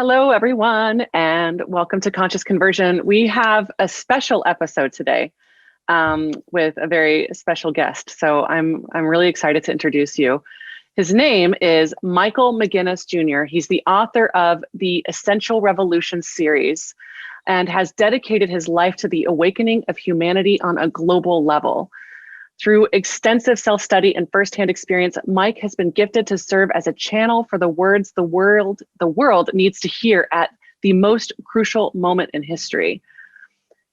Hello, everyone, and welcome to Conscious Conversion. We have a special episode today with a very special guest. So I'm really excited to introduce you. His name is Michael McGinnis Jr. He's the author of the Essential Revolution series and has dedicated his life to the awakening of humanity on a global level. Through extensive self-study and firsthand experience, Mike has been gifted to serve as a channel for the words the world needs to hear at the most crucial moment in history.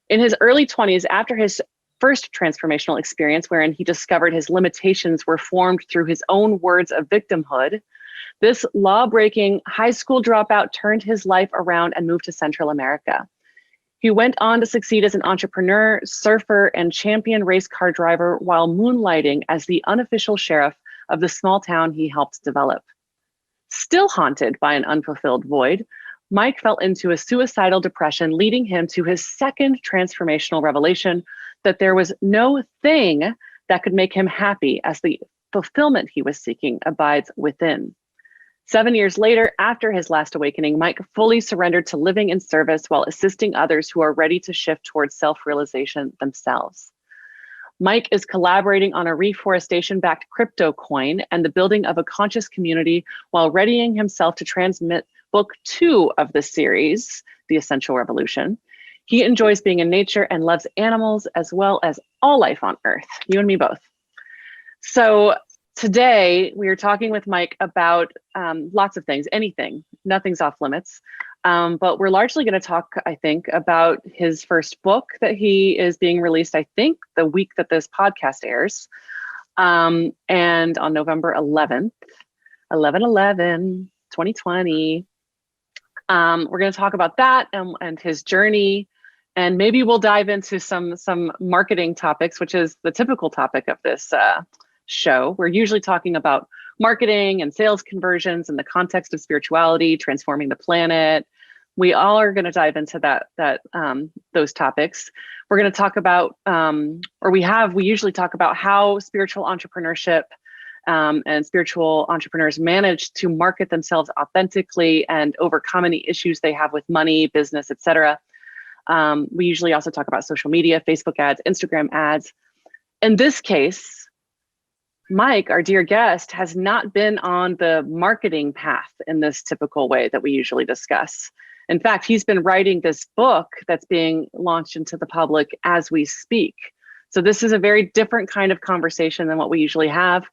In his early 20s, after his first transformational experience, wherein he discovered his limitations were formed through his own words of victimhood, this law-breaking high school dropout turned his life around and moved to Central America. He went on to succeed as an entrepreneur, surfer, and champion race car driver while moonlighting as the unofficial sheriff of the small town he helped develop. Still haunted by an unfulfilled void, Mike fell into a suicidal depression, leading him to his second transformational revelation that there was no thing that could make him happy, as the fulfillment he was seeking abides within. 7 years later, after his last awakening, Mike fully surrendered to living in service while assisting others who are ready to shift towards self-realization themselves. Mike is collaborating on a reforestation-backed crypto coin and the building of a conscious community while readying himself to transmit book 2 of the series, The Essential Revolution. He enjoys being in nature and loves animals as well as all life on Earth, you and me both. So today, we are talking with Mike about lots of things, anything, nothing's off limits. But we're largely going to talk, I think, about his first book that he is being released, I think, the week that this podcast airs. And on November 11th, 2020. We're going to talk about that and his journey. And maybe we'll dive into some marketing topics, which is the typical topic of this show. We're usually talking about marketing and sales conversions in the context of spirituality, transforming the planet. We all are going to dive into those topics. We're going to talk about, we usually talk about how spiritual entrepreneurship and spiritual entrepreneurs manage to market themselves authentically and overcome any issues they have with money, business, etc. We usually also talk about social media, Facebook ads, Instagram ads. In this case, Mike, our dear guest, has not been on the marketing path in this typical way that we usually discuss. In fact, he's been writing this book that's being launched into the public as we speak. So this is a very different kind of conversation than what we usually have.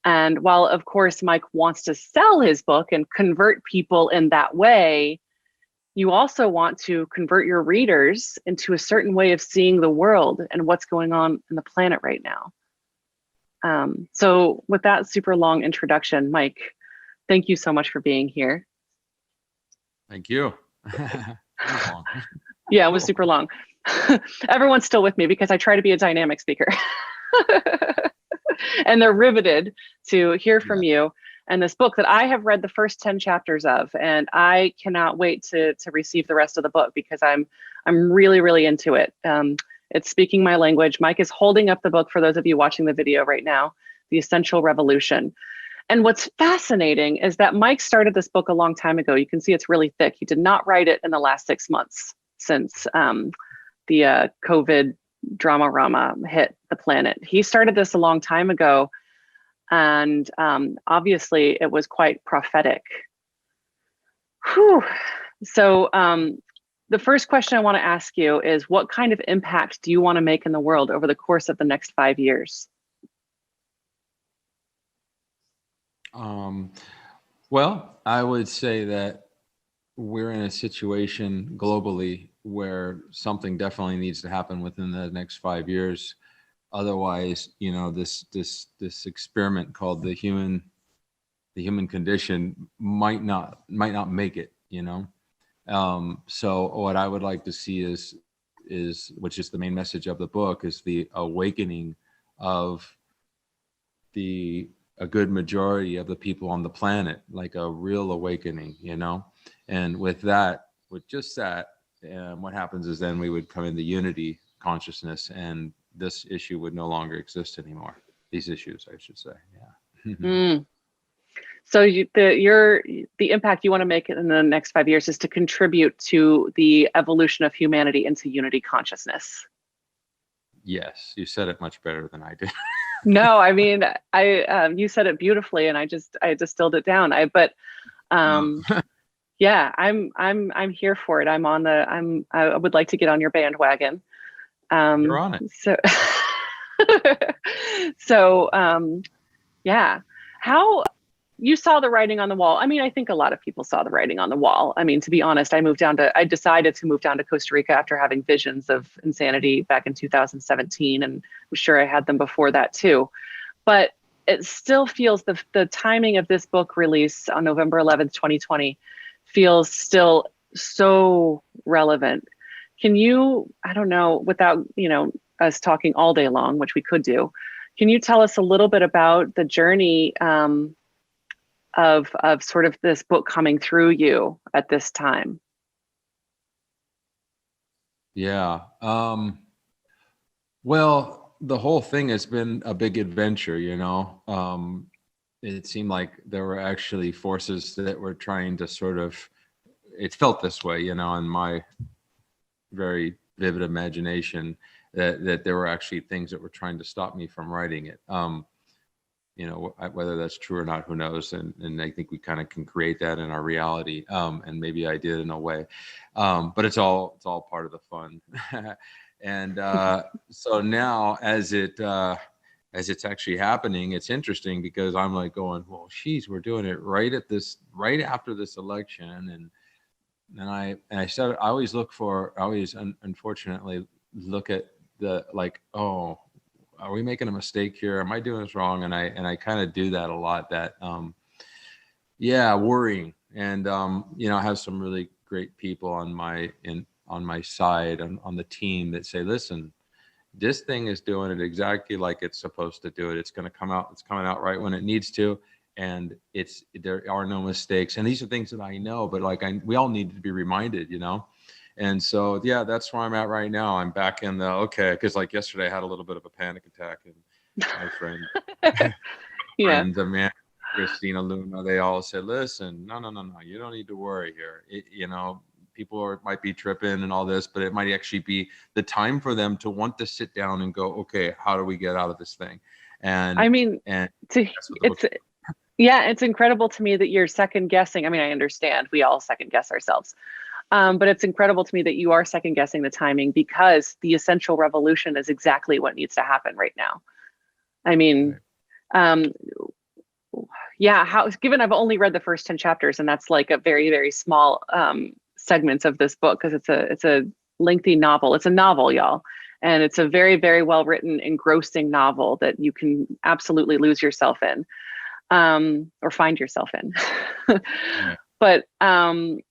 And while, of course, Mike wants to sell his book and convert people in that way, you also want to convert your readers into a certain way of seeing the world and what's going on in the planet right now. So with that super long introduction, Mike, thank you so much for being here. Thank you. Yeah, it was super long. Everyone's still with me because I try to be a dynamic speaker. And they're riveted to hear from you and this book that I have read the first 10 chapters of, and I cannot wait to receive the rest of the book because I'm really, really into it. It's speaking my language. Mike is holding up the book for those of you watching the video right now, The Essential Revolution. And what's fascinating is that Mike started this book a long time ago. You can see it's really thick. He did not write it in the last 6 months since the COVID drama hit the planet. He started this a long time ago, and obviously it was quite prophetic. Whew. So the first question I want to ask you is, what kind of impact do you want to make in the world over the course of the next 5 years? Well, I would say that we're in a situation globally where something definitely needs to happen within the next 5 years. Otherwise, you know, this experiment called the human condition might not make it, you know. So what I would like to see is which is the main message of the book, is the awakening of a good majority of the people on the planet, like a real awakening, you know. And with just that, what happens is then we would come into unity consciousness, and this issue would no longer exist anymore. These issues, I should say. Yeah. So the impact you want to make in the next 5 years is to contribute to the evolution of humanity into unity consciousness. Yes, you said it much better than I did. No, I mean, you said it beautifully, and I distilled it down. Um, yeah, I'm here for it. I would like to get on your bandwagon. You're on it. So, so yeah, how you saw the writing on the wall. I mean, I think a lot of people saw the writing on the wall. I mean, to be honest, I decided to move down to Costa Rica after having visions of insanity back in 2017. And I'm sure I had them before that too. But it still feels the timing of this book release on November 11th, 2020 feels still so relevant. Can you, I don't know, without, us talking all day long, which we could do, can you tell us a little bit about the journey of sort of this book coming through you at this time? Yeah. Well, the whole thing has been a big adventure, it seemed like there were actually forces that were trying to sort of, it felt this way, in my very vivid imagination, that there were actually things that were trying to stop me from writing it. Whether that's true or not, who knows? And I think we kind of can create that in our reality. And maybe I did in a way, but it's all part of the fun. And so now, as it's actually happening, it's interesting because I'm like going, well, geez, we're doing it right after this election, and I said I always unfortunately look at the like, oh, are we making a mistake here? Am I doing this wrong? And I kind of do that a lot, that, worrying. And, I have some really great people on my side, on the team, that say, listen, this thing is doing it exactly like it's supposed to do it. It's coming out right when it needs to. And there are no mistakes. And these are things that I know, but we all need to be reminded, And so, that's where I'm at right now. I'm back in because yesterday I had a little bit of a panic attack, and my friend, and the man, Christina Luna, they all said, listen, no, you don't need to worry here. People might be tripping and all this, but it might actually be the time for them to want to sit down and go, okay, how do we get out of this thing? And I mean, it's incredible to me that you're second guessing. I mean, I understand we all second guess ourselves. But it's incredible to me that you are second guessing the timing, because the essential revolution is exactly what needs to happen right now. I mean, given I've only read the first 10 chapters, and that's like a very, very small segments of this book, because it's a lengthy novel. It's a novel, y'all. And it's a very, very well written, engrossing novel that you can absolutely lose yourself in, or find yourself in. Yeah. But I'm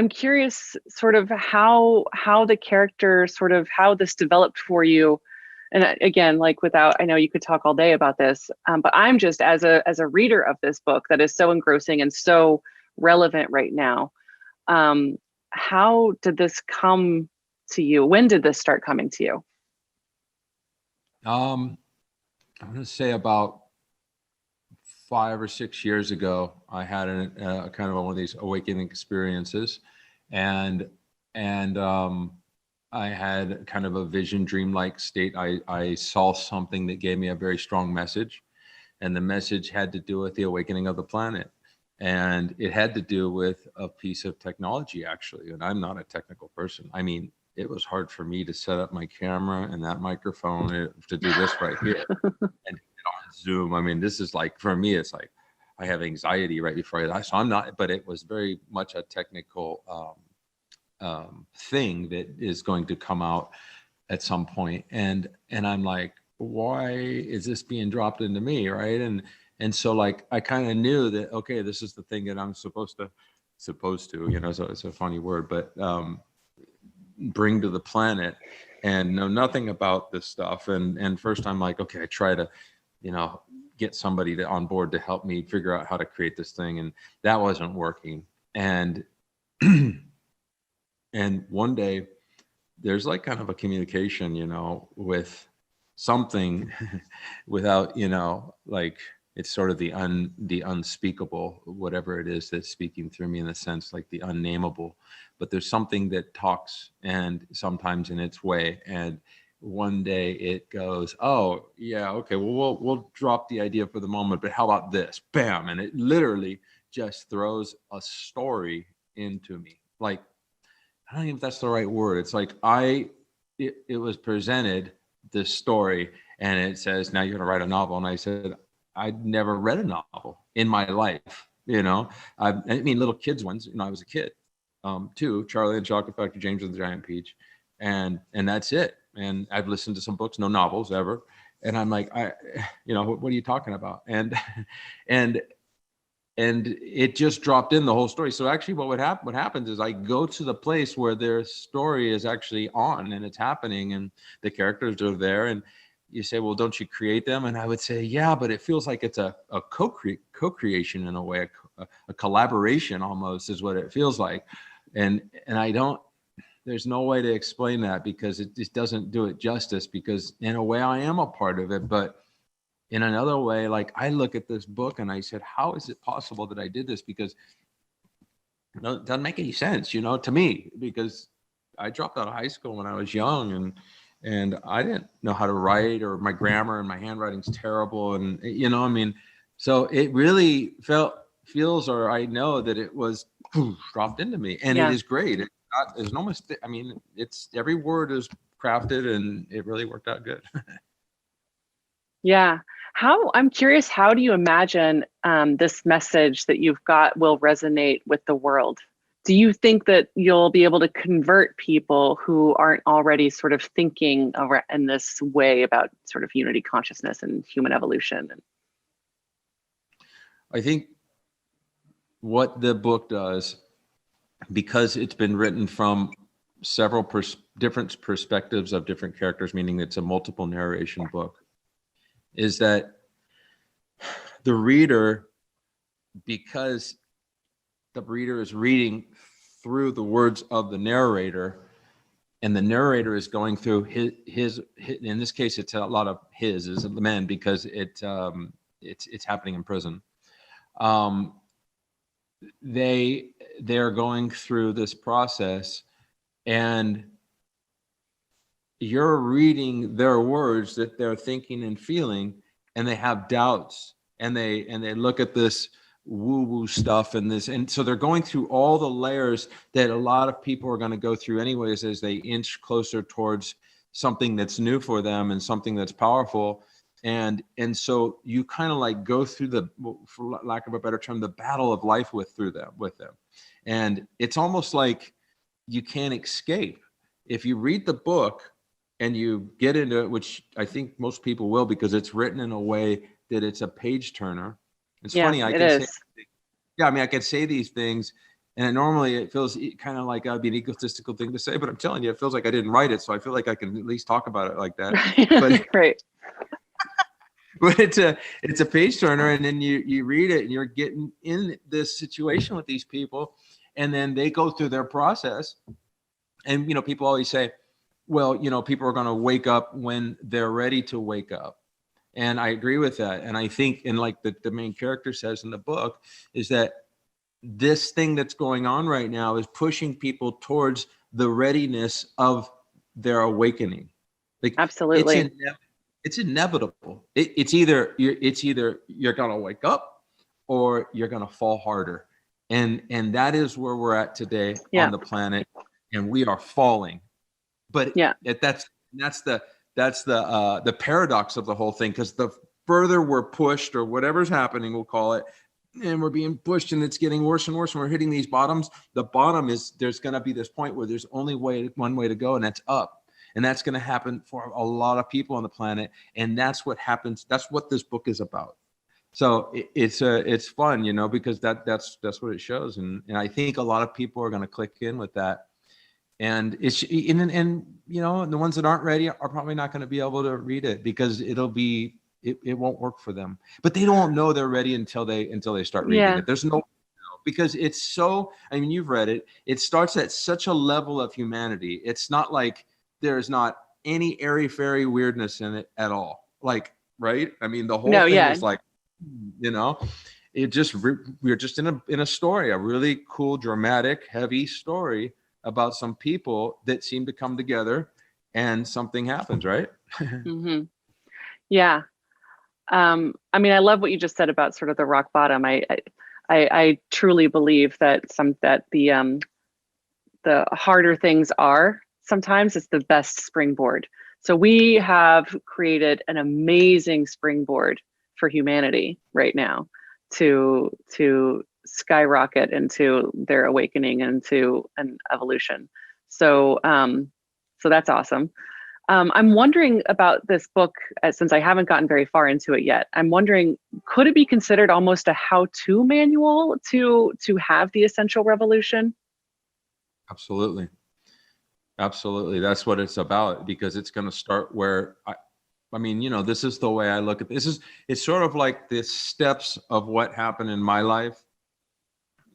curious sort of how the character, sort of how this developed for you. And again, I know you could talk all day about this, but I'm just as a reader of this book that is so engrossing and so relevant right now. How did this come to you? When did this start coming to you? I'm going to say about 5 or 6 years ago, I had a kind of one of these awakening experiences, and I had kind of a vision, dreamlike state. I saw something that gave me a very strong message, and the message had to do with the awakening of the planet, and it had to do with a piece of technology, actually. And I'm not a technical person. I mean, it was hard for me to set up my camera and that microphone to do this right here. And on Zoom, I mean, this is like, for me, it's like I have anxiety right before so I'm not, but it was very much a technical thing that is going to come out at some point. And I'm like, why is this being dropped into me, right? And so like I kind of knew that, okay, this is the thing that I'm supposed to, so it's a funny word, but bring to the planet, and know nothing about this stuff. And first I'm like, okay, I try to, get somebody on board to help me figure out how to create this thing. And that wasn't working. And, and one day there's like kind of a communication, with something without, like it's sort of the unspeakable, whatever it is that's speaking through me, in a sense, like the unnameable. But there's something that talks, and sometimes in its way. And one day it goes, oh yeah, okay, well, we'll drop the idea for the moment, but how about this? Bam. And it literally just throws a story into me. Like, I don't know if that's the right word. It's like it was presented, this story, and it says, now you're going to write a novel. And I said, I'd never read a novel in my life. I mean, little kids ones, I was a kid, too, Charlie and the Chocolate Factory, James and the Giant Peach. And that's it. And I've listened to some books, no novels ever. And I'm like, what are you talking about? And it just dropped in the whole story. So actually what happens is I go to the place where their story is actually on and it's happening and the characters are there, and you say, well, don't you create them? And I would say, yeah, but it feels like it's a co-creation in a way, a collaboration almost is what it feels like. And there's no way to explain that, because it just doesn't do it justice, because in a way I am a part of it, but in another way, like I look at this book and I said, how is it possible that I did this? Because it doesn't make any sense, to me, because I dropped out of high school when I was young, and I didn't know how to write, or my grammar and my handwriting's terrible. And, so it really feels, or I know that it was dropped into me, and It is great. There's no mistake. I mean, it's every word is crafted, and it really worked out good. Yeah. I'm curious, how do you imagine this message that you've got will resonate with the world? Do you think that you'll be able to convert people who aren't already sort of thinking in this way about sort of unity consciousness and human evolution? I think what the book does, because it's been written from several different perspectives of different characters, meaning it's a multiple narration book, is that the reader, because the reader is reading through the words of the narrator, and the narrator is going through his in this case, it's a lot of his is the men, because it's happening in prison. They're going through this process, and you're reading their words that they're thinking and feeling, and they have doubts, and they look at this woo-woo stuff and so they're going through all the layers that a lot of people are going to go through anyways, as they inch closer towards something that's new for them and something that's powerful. And so you kind of like go through for lack of a better term, the battle of life with them. And it's almost like you can't escape. If you read the book and you get into it, which I think most people will, because it's written in a way that it's a page turner. It's funny. I could say these things, and normally it feels kind of like that'd be an egotistical thing to say, but I'm telling you, it feels like I didn't write it. So I feel like I can at least talk about it like that. But great. But it's a page turner, and then you read it and you're getting in this situation with these people, and then they go through their process. And, people always say, well, people are going to wake up when they're ready to wake up. And I agree with that. And I think, and like the main character says in the book, is that this thing that's going on right now is pushing people towards the readiness of their awakening. Like, absolutely. It's inevitable. It's either you're going to wake up or you're going to fall harder. And that is where we're at today on the planet. And we are falling. But that's the paradox of the whole thing, because the further we're pushed, or whatever's happening, we'll call it, and we're being pushed and it's getting worse and worse, and we're hitting these bottoms. The bottom is, there's going to be this point where there's only one way to go, and that's up. And that's going to happen for a lot of people on the planet. And that's what happens. That's what this book is about. So it's fun, because that's what it shows. And I think a lot of people are going to click in with that. And the ones that aren't ready are probably not going to be able to read it, because it won't work for them. But they don't know they're ready until they start reading it. There's no, because it's so, you've read it. It starts at such a level of humanity. It's not like there's not any airy fairy weirdness in it at all. Like, right? The whole thing is like, you know, we're just in a story, a really cool, dramatic, heavy story about some people that seem to come together and something happens, right? Hmm. Yeah. I mean, I love what you just said about sort of the rock bottom. I truly believe that the harder things are, sometimes it's the best springboard. So we have created an amazing springboard for humanity right now to skyrocket into their awakening and into an evolution. So so that's awesome. I'm wondering about this book, since I haven't gotten very far into it yet. I'm wondering, could it be considered almost a how-to manual to have the essential revolution? Absolutely. Absolutely. That's what it's about, because it's going to start where I mean, you know, this is the way I look at this. It's sort of like the steps of what happened in my life.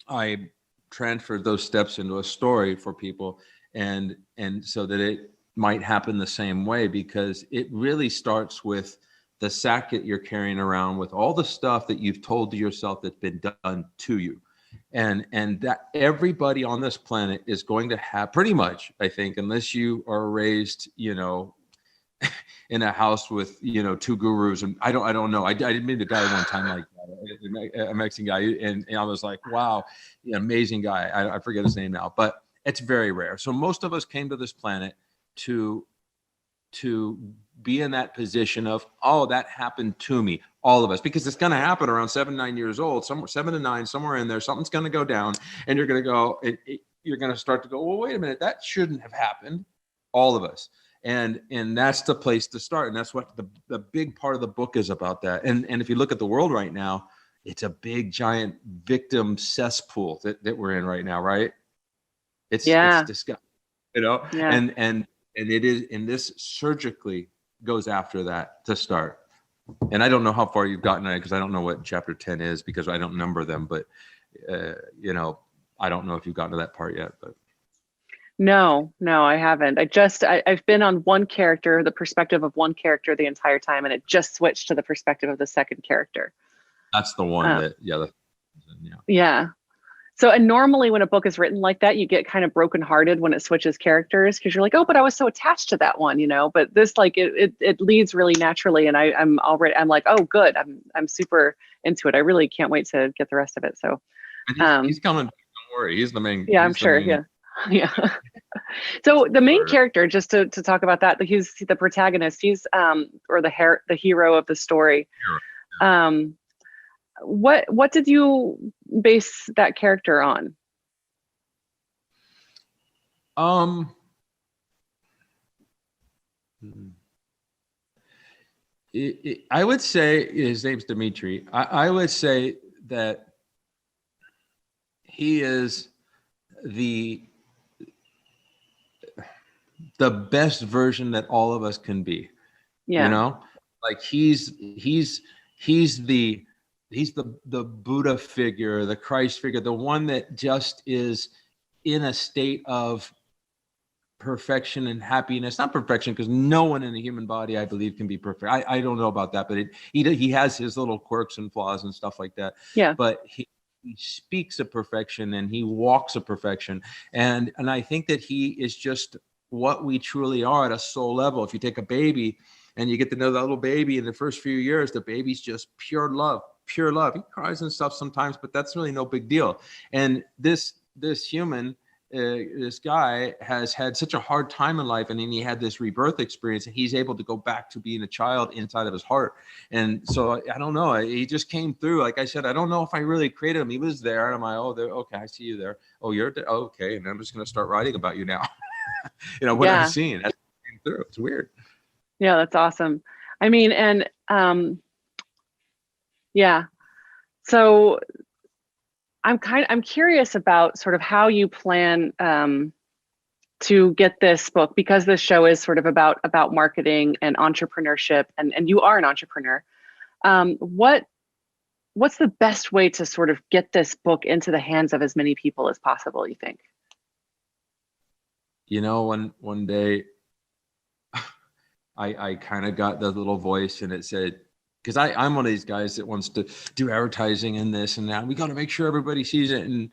I transferred those steps into a story for people, and so that it might happen the same way, because it really starts with the sack that you're carrying around with all the stuff that you've told to yourself that's been done to you. And that everybody on this planet is going to have, pretty much, I think, unless you are raised, you know, in a house with, you know, two gurus. And I don't know. I did meet a guy one time like that, a Mexican guy, and I was like, wow, amazing guy. I forget his name now, but it's very rare. So most of us came to this planet to be in that position of, oh, that happened to me. All of us, because it's going to happen around 7, 9 years old, somewhere 7 to 9, somewhere in there, something's going to go down, and you're going to go, you're going to start to go, well, wait a minute, that shouldn't have happened. All of us. And that's the place to start. And that's what the big part of the book is about, that. And if you look at the world right now, it's a big, giant victim cesspool that we're in right now, right? It's disgusting, you know, Yeah. and it is, and this surgically goes after that to start. And I don't know how far you've gotten at it, because I don't know what chapter 10 is, because I don't number them, but you know, I don't know if you've gotten to that part yet, but. No, I haven't. I've been on one character, the perspective of one character the entire time, and it just switched to the perspective of the second character. That's the one that, yeah. Yeah. So, and normally when a book is written like that, you get kind of brokenhearted when it switches characters, because you're like, oh, but I was so attached to that one, you know. But this, like, it leads really naturally, and I'm like, oh, good. I'm super into it. I really can't wait to get the rest of it. So, he's coming. Don't worry. He's the main. Yeah, I'm sure. Yeah. Yeah. So the main character, just to talk about that, he's the protagonist. He's or the hero of the story. What did you base that character on? I would say his name's Dimitri. I would say that he is the best version that all of us can be. Yeah. You know, like he's the Buddha figure, the Christ figure, the one that just is in a state of perfection and happiness. Not perfection, because no one in the human body, I believe, can be perfect. I don't know about that, but he has his little quirks and flaws and stuff like that. Yeah. But he speaks of perfection, and he walks of perfection. And I think that he is just what we truly are at a soul level. If you take a baby and you get to know that little baby in the first few years, the baby's just pure love. He cries and stuff sometimes, but that's really no big deal. And this human, this guy has had such a hard time in life, and then he had this rebirth experience, and he's able to go back to being a child inside of his heart. And so I don't know, he just came through. Like I said, I don't know if I really created him. He was there, and I'm like, oh, there, okay, I see you there. Oh, you're there. Oh, okay, and I'm just going to start writing about you now. You know what I've seen. That's came through. It's weird. Yeah, that's awesome. I mean, and yeah. So I'm curious about sort of how you plan to get this book, because this show is sort of about marketing and entrepreneurship, and you are an entrepreneur. What's the best way to sort of get this book into the hands of as many people as possible, you think? You know, one day I kind of got the little voice, and it said, because I'm one of these guys that wants to do advertising and this and that. We got to make sure everybody sees it, and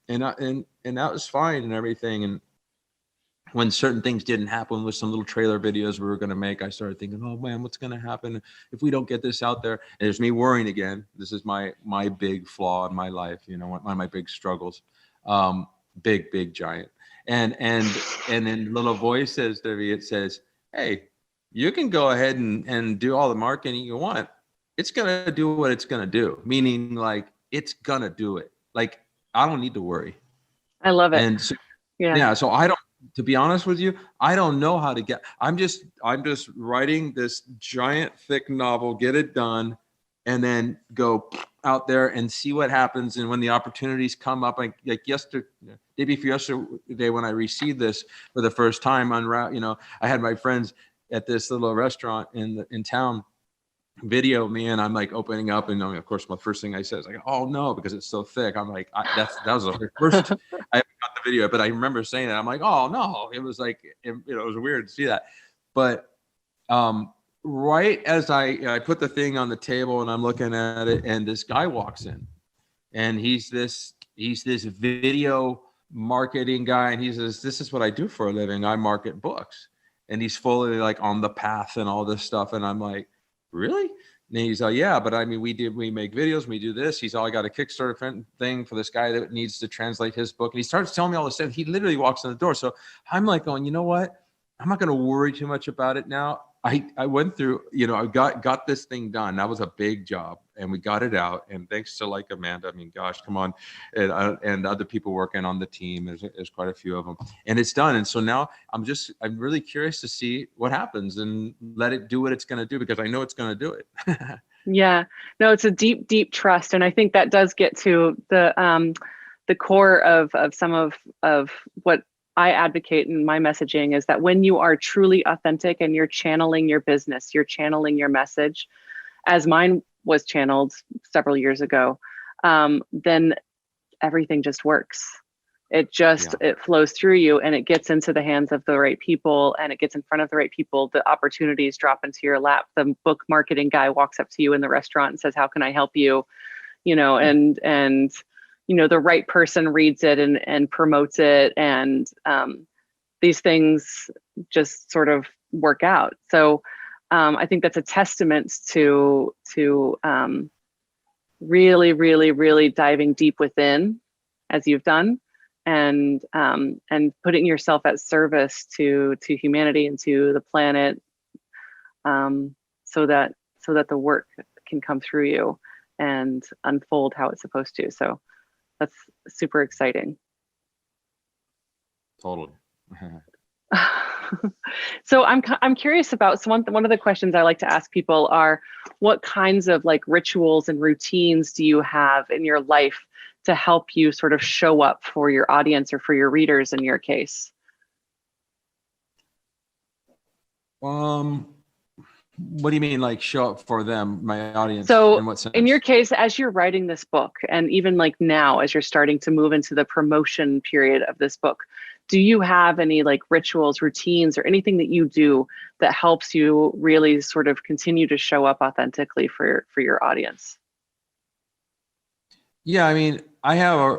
and that was fine and everything. And when certain things didn't happen with some little trailer videos we were going to make, I started thinking, oh man, what's going to happen if we don't get this out there? And there's me worrying again. This is my big flaw in my life, you know, one of my big struggles. Big giant. And then little voice says to me, it says, hey, you can go ahead and do all the marketing you want. It's going to do what it's going to do. Meaning, like, it's going to do it. Like, I don't need to worry. I love it. And so, yeah. So I don't, to be honest with you, I don't know how to get, I'm just writing this giant thick novel, get it done, and then go out there and see what happens. And when the opportunities come up, like day before yesterday, when I received this for the first time on route, you know, I had my friends at this little restaurant in town video me, and I'm like opening up, and of course my first thing I said is like, oh no, because it's so thick. I'm like, that was the first I haven't got the video, but I remember saying that. I'm like, oh no, it was like, it was weird to see that. But right as I put the thing on the table and I'm looking at it, and this guy walks in, and he's this video marketing guy, and he says, this is what I do for a living. I market books. And he's fully like on the path and all this stuff. And I'm like, really? And he's like, yeah, but I mean, we make videos, we do this. He's all, I got a Kickstarter thing for this guy that needs to translate his book. And he starts telling me all this stuff. He literally walks in the door. So I'm like going, you know what? I'm not going to worry too much about it now. I went through, you know, I got this thing done. That was a big job, and we got it out. And thanks to like Amanda, I mean, gosh, come on, and other people working on the team. There's quite a few of them, and it's done. And so now I'm really curious to see what happens and let it do what it's going to do, because I know it's going to do it. Yeah, no, it's a deep trust, and I think that does get to the core of some of what I advocate in my messaging, is that when you are truly authentic and you're channeling your business, you're channeling your message, as mine was channeled several years ago, then everything just works. It flows through you, and it gets into the hands of the right people, and it gets in front of the right people. The opportunities drop into your lap. The book marketing guy walks up to you in the restaurant and says, how can I help you? You know, and you know, the right person reads it and promotes it, and these things just sort of work out. So I think that's a testament to really diving deep within, as you've done, and putting yourself at service to humanity and to the planet, so that the work can come through you and unfold how it's supposed to. So that's super exciting. Totally. So I'm curious about, so one of the questions I like to ask people are, what kinds of like rituals and routines do you have in your life to help you sort of show up for your audience or for your readers in your case? What do you mean, like show up for them, my audience? So in what sense? In your case, as you're writing this book, and even like now, as you're starting to move into the promotion period of this book, do you have any like rituals, routines, or anything that you do that helps you really sort of continue to show up authentically for your audience? Yeah, I mean, I have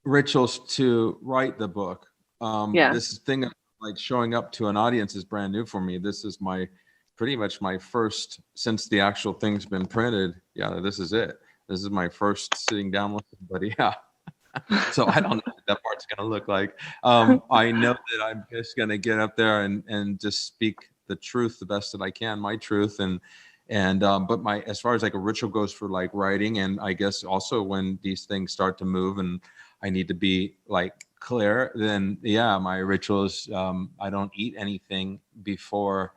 rituals to write the book. This thing of like showing up to an audience is brand new for me. This is pretty much my first, since the actual thing's been printed. Yeah, this is it. This is my first sitting down with somebody. Yeah. So I don't know what that part's going to look like. I know that I'm just going to get up there and just speak the truth the best that I can, my truth. But as far as like a ritual goes for like writing, and I guess also when these things start to move and I need to be like clear, then yeah, my rituals, I don't eat anything before.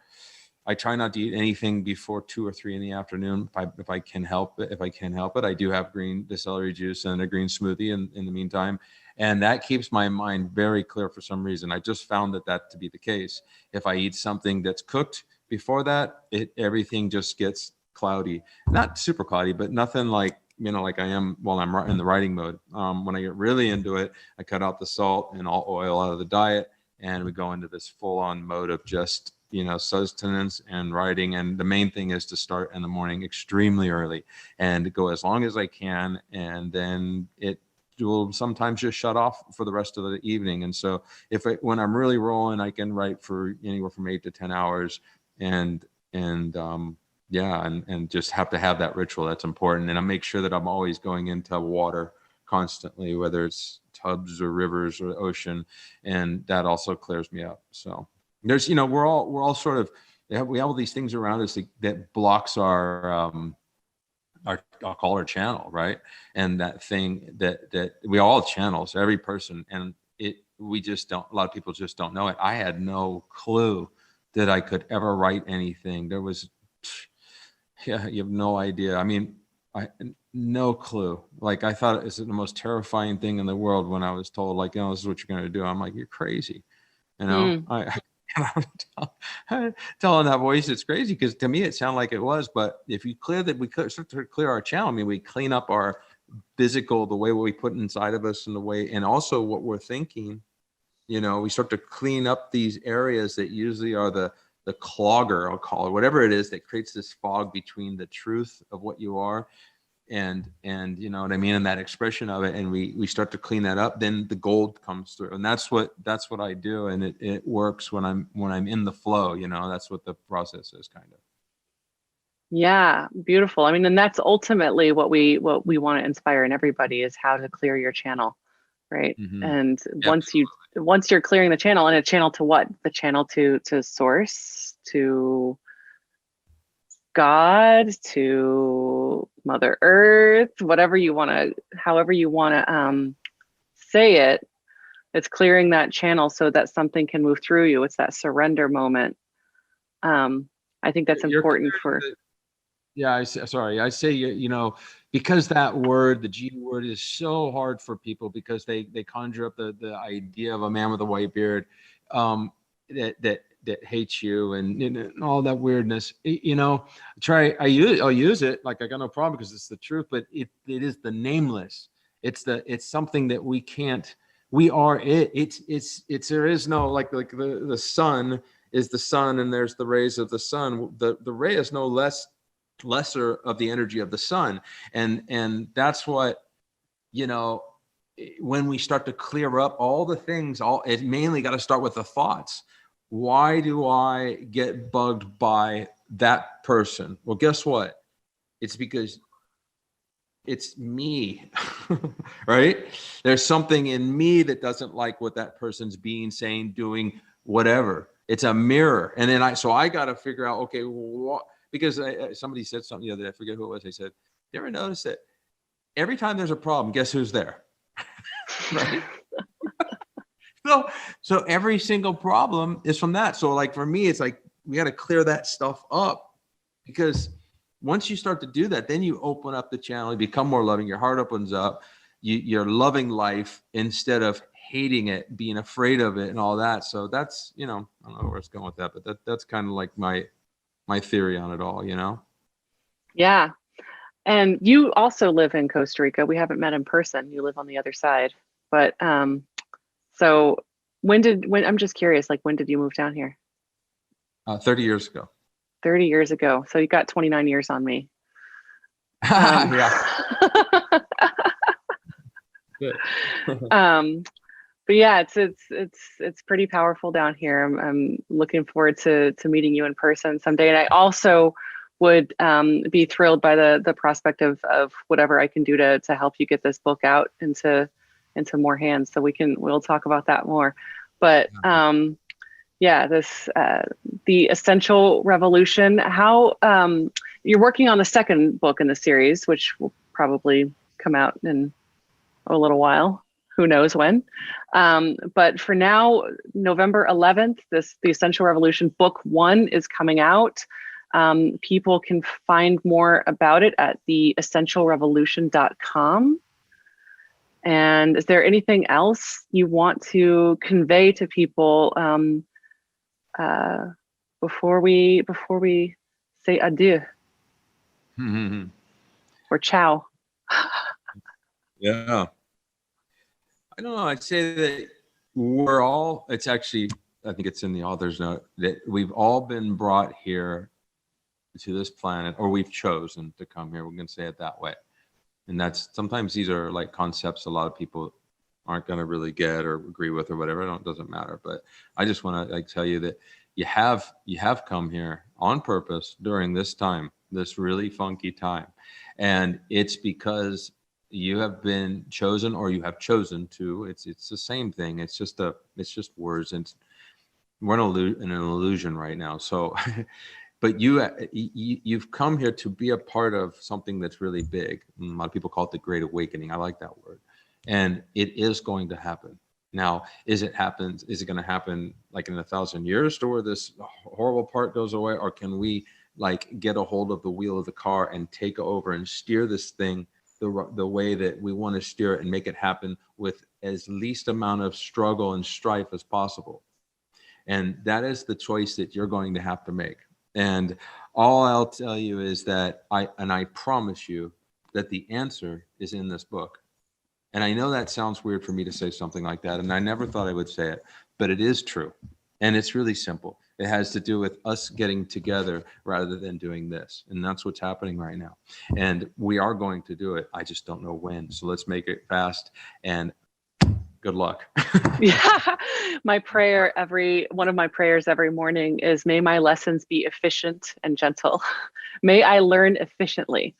I try not to eat anything before 2 or 3 in the afternoon if I can help it. I do have the celery juice and a green smoothie in the meantime. And that keeps my mind very clear for some reason. I just found that to be the case. If I eat something that's cooked before that, everything just gets cloudy. Not super cloudy, but nothing like, like I am while I'm in the writing mode. When I get really into it, I cut out the salt and all oil out of the diet, and we go into this full-on mode of just sustenance and writing. And the main thing is to start in the morning extremely early and go as long as I can. And then it will sometimes just shut off for the rest of the evening. And so when I'm really rolling, I can write for anywhere from 8 to 10 hours and just have to have that ritual. That's important. And I make sure that I'm always going into water constantly, whether it's tubs or rivers or the ocean. And that also clears me up. So there's, we're all sort of, we have all these things around us that blocks I'll call her channel, right? And that thing that we all channels, every person, and we just don't. A lot of people just don't know it. I had no clue that I could ever write anything. There was, yeah, you have no idea. I mean, no clue. Like I thought it was the most terrifying thing in the world when I was told, like, this is what you're going to do. I'm like, you're crazy, telling that voice it's crazy, because to me it sounded like it was. But if we start to clear our channel, I mean, we clean up our physical, the way what we put inside of us, and the way, and also what we're thinking. We start to clean up these areas that usually are the clogger, I'll call it, whatever it is, that creates this fog between the truth of what you are and you know what I mean, and that expression of it, and we start to clean that up, then the gold comes through. And that's what I do, and it works when I'm in the flow. That's what the process is, kind of. Yeah, beautiful. I mean, and that's ultimately what we want to inspire in everybody, is how to clear your channel, right? Mm-hmm. And Absolutely. once you're clearing the channel, and a channel to what? The channel to source, to God, to Mother Earth, however you want to say it. It's clearing that channel so that something can move through you. It's that surrender moment. I think that's important for. Yeah, I say, because that word, the G word, is so hard for people, because they conjure up the idea of a man with a white beard that hates you and all that weirdness. I'll use it, like I got no problem, because it's the truth. But it is the nameless. It's something that we can't. We are it. It's there is no, like the sun is the sun, and there's the rays of the sun. The ray is no lesser of the energy of the sun, and that's what, when we start to clear up all the things, it mainly got to start with the thoughts. Why do I get bugged by that person? Well, guess what? It's because it's me. Right? There's something in me that doesn't like what that person's being, saying, doing, whatever. It's a mirror. And then I got to figure out, okay, what? Because somebody said something the other day, I forget who it was. They said, you ever notice that every time there's a problem, guess who's there? Right? So every single problem is from that. So like for me, it's like we got to clear that stuff up, because once you start to do that, then you open up the channel, you become more loving, your heart opens up, you're loving life instead of hating it, being afraid of it and all that. So that's, I don't know where it's going with that, but that's kind of like my theory on it all, Yeah. And you also live in Costa Rica. We haven't met in person. You live on the other side. But so when I'm just curious, like, when did you move down here? 30 years ago. 30 years ago. So you got 29 years on me. Yeah. Good. But yeah, it's pretty powerful down here. I'm looking forward to meeting you in person someday. And I also would be thrilled by the prospect of whatever I can do to help you get this book out into more hands. So we'll talk about that more. But yeah, this the Essential Revolution. How you're working on the second book in the series, which will probably come out in a little while. Who knows when? But for now, November 11th, the Essential Revolution Book 1 is coming out. People can find more about it at theessentialrevolution.com. And is there anything else you want to convey to people before we say adieu or ciao? Yeah. I don't know. I'd say that it's actually I think it's in the author's note, that we've all been brought here to this planet, or we've chosen to come here. We're going to say it that way. And that's, sometimes these are like concepts a lot of people aren't going to really get or agree with or whatever. It doesn't matter. But I just want to like tell you that you have come here on purpose during this time, this really funky time. And it's because you have been chosen, or you have chosen to. It's the same thing. It's just words, and we're in an illusion right now. So but you've come here to be a part of something that's really big. A lot of people call it the Great Awakening. I like that word. And it is going to happen. Now, is it going to happen like in 1,000 years to where this horrible part goes away? Or can we like get a hold of the wheel of the car and take over and steer this thing the way that we want to steer it, and make it happen with as least amount of struggle and strife as possible? And that is the choice that you're going to have to make. And all I'll tell you is that I promise you that the answer is in this book. And I know that sounds weird for me to say something like that, and I never thought I would say it, but it is true. And it's really simple. It has to do with us getting together rather than doing this. And that's what's happening right now. And we are going to do it. I just don't know when. So let's make it fast, and good luck. Yeah. One of my prayers every morning is, may my lessons be efficient and gentle. May I learn efficiently.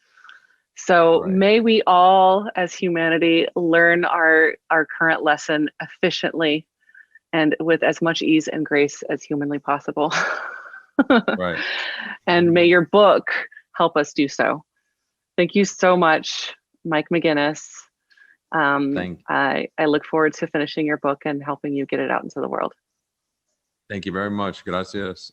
So Right. may we all as humanity learn our current lesson efficiently and with as much ease and grace as humanly possible. Right. And may your book help us do so. Thank you so much, Mike McGinnis. I look forward to finishing your book and helping you get it out into the world. Thank you very much. Gracias.